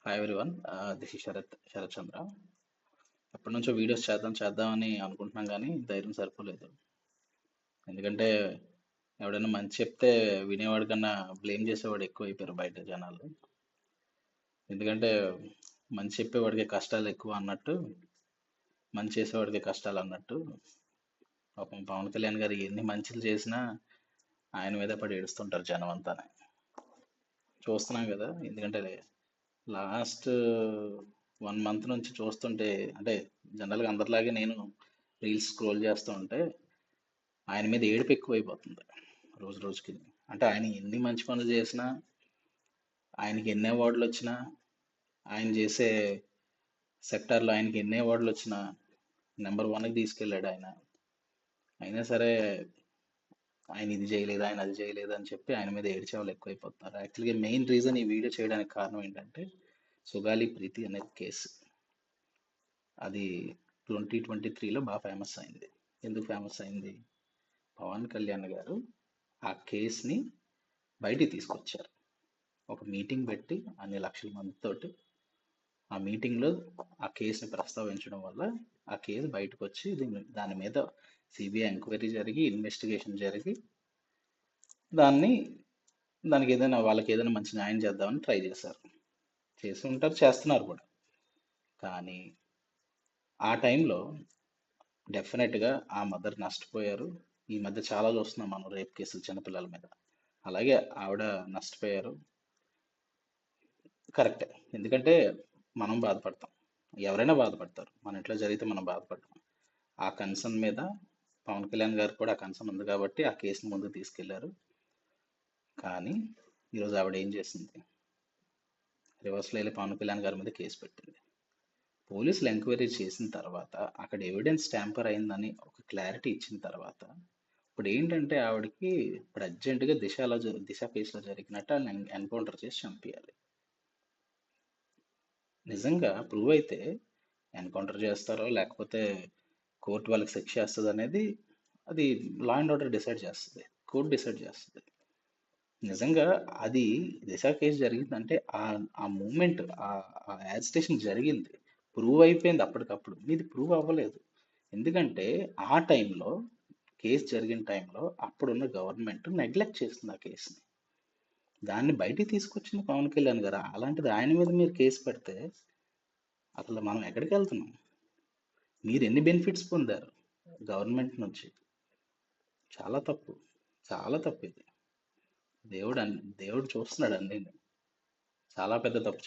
Hi everyone, this is Sharath Chandra. ఎప్పటి నుంచో videos చేద్దామని అనుకుంటున్నాం, కానీ ధైర్యం సరిపోలేదు. ఎందుకంటే ఎవడైనా మంచి చెప్తే వినేవాడి కన్నా బ్లేమ్ చేసేవాడు ఎక్కువ అయిపోయారు బయట జనాలు. ఎందుకంటే మంచి చెప్పేవాడికి కష్టాలు ఎక్కువ అన్నట్టు, మంచి చేసేవాడికి కష్టాలు అన్నట్టు. పాపం పవన్ కళ్యాణ్ గారు ఎన్ని మంచిలు చేసినా ఆయన మీద పడి ఏడుస్తుంటారు జనం అంతా. చూస్తున్నాం కదా. ఎందుకంటే లాస్ట్ 1 మంత్ నుంచి చూస్తుంటే, అంటే జనరల్గా అందరిలాగే నేను రీల్స్ స్క్రోల్ చేస్తూ ఉంటే ఆయన మీద ఏడుపు ఎక్కువైపోతుంది రోజు రోజుకి. అంటే ఆయన ఎన్ని మంచి పనులు చేసినా, ఆయనకి ఎన్ని అవార్డులు వచ్చినా, ఆయన చేసే సెక్టార్లో ఆయనకి ఎన్ని అవార్డులు వచ్చినా నెంబర్ 1కి తీసుకెళ్ళాడు ఆయన. అయినా సరే ఆయన ఇది చేయలేదు, ఆయన అది చేయలేదు అని చెప్పి ఆయన మీద ఏడ్చే వాళ్ళు ఎక్కువైపోతున్నారు. యాక్చువల్గా మెయిన్ రీజన్ ఈ వీడియో చేయడానికి కారణం ఏంటంటే, సుగాలి ప్రీతి అనే కేసు. అది 2023లో బాగా ఫేమస్ అయింది. ఎందుకు ఫేమస్ అయింది? పవన్ కళ్యాణ్ గారు ఆ కేసుని బయటికి తీసుకొచ్చారు. ఒక మీటింగ్ పెట్టి అన్ని లక్షల మందితోటి ఆ మీటింగ్లో ఆ కేసుని ప్రస్తావించడం వల్ల ఆ కేసు బయటకు వచ్చి దాని మీద సిబిఐ ఎంక్వైరీ జరిగి, ఇన్వెస్టిగేషన్ జరిగి, దానికి వాళ్ళకి ఏదైనా మంచి న్యాయం చేద్దామని ట్రై చేశారు. చేసి ఉంటారు, చేస్తున్నారు కూడా. కానీ ఆ టైంలో డెఫినెట్గా ఆ మదర్ నష్టపోయారు. ఈ మధ్య చాలా చూస్తున్నాం మనం రేప్ కేసులు చిన్నపిల్లల మీద. అలాగే ఆవిడ నష్టపోయారు. కరెక్టే. ఎందుకంటే మనం బాధపడతాం, ఎవరైనా బాధపడతారు. మన ఇంట్లో జరిగితే మనం బాధపడతాం. ఆ కన్సర్న్ మీద పవన్ కళ్యాణ్ గారు కూడా ఆ కన్సర్న్ ఉంది కాబట్టి ఆ కేసుని ముందుకు తీసుకెళ్లారు. కానీ ఈరోజు ఆవిడ ఏం చేసింది? రివర్స్లో వెళ్ళి పవన్ కళ్యాణ్ గారి మీద కేసు పెట్టింది. పోలీసులు ఎంక్వైరీ చేసిన తర్వాత అక్కడ ఎవిడెన్స్ ట్యాంపర్ అయిందని ఒక క్లారిటీ ఇచ్చిన తర్వాత ఇప్పుడు ఏంటంటే ఆవిడకి ఇప్పుడు అర్జెంటుగా దిశ కేసులో జరిగినట్టు ఎన్కౌంటర్ చేసి చంపేయాలి. నిజంగా ప్రూవ్ అయితే ఎన్కౌంటర్ చేస్తారో లేకపోతే కోర్టు వాళ్ళకి శిక్ష చేస్తుంది అనేది అది లా అండ్ ఆర్డర్ డిసైడ్ చేస్తుంది, కోర్టు డిసైడ్ చేస్తుంది. నిజంగా అది దిశ కేసు జరిగిందంటే ఆ మూమెంట్, ఆ యాజిటేషన్ జరిగింది, ప్రూవ్ అయిపోయింది అప్పటికప్పుడు. ఇది ప్రూవ్ అవ్వలేదు. ఎందుకంటే ఆ టైంలో, కేసు జరిగిన టైంలో అప్పుడున్న గవర్నమెంట్ నెగ్లెక్ట్ చేస్తుంది ఆ కేసుని. దాన్ని బయటికి తీసుకొచ్చింది పవన్ కళ్యాణ్ గారు. అలాంటిది ఆయన మీద మీరు కేసు పెడితే అసలు మనం ఎక్కడికి వెళ్తున్నాం? మీరు ఎన్ని బెనిఫిట్స్ పొందారు గవర్నమెంట్ నుంచి? చాలా తప్పు, చాలా తప్పు ఇది. దేవుడు చూస్తున్నాడు అన్నీ. చాలా పెద్ద తప్పు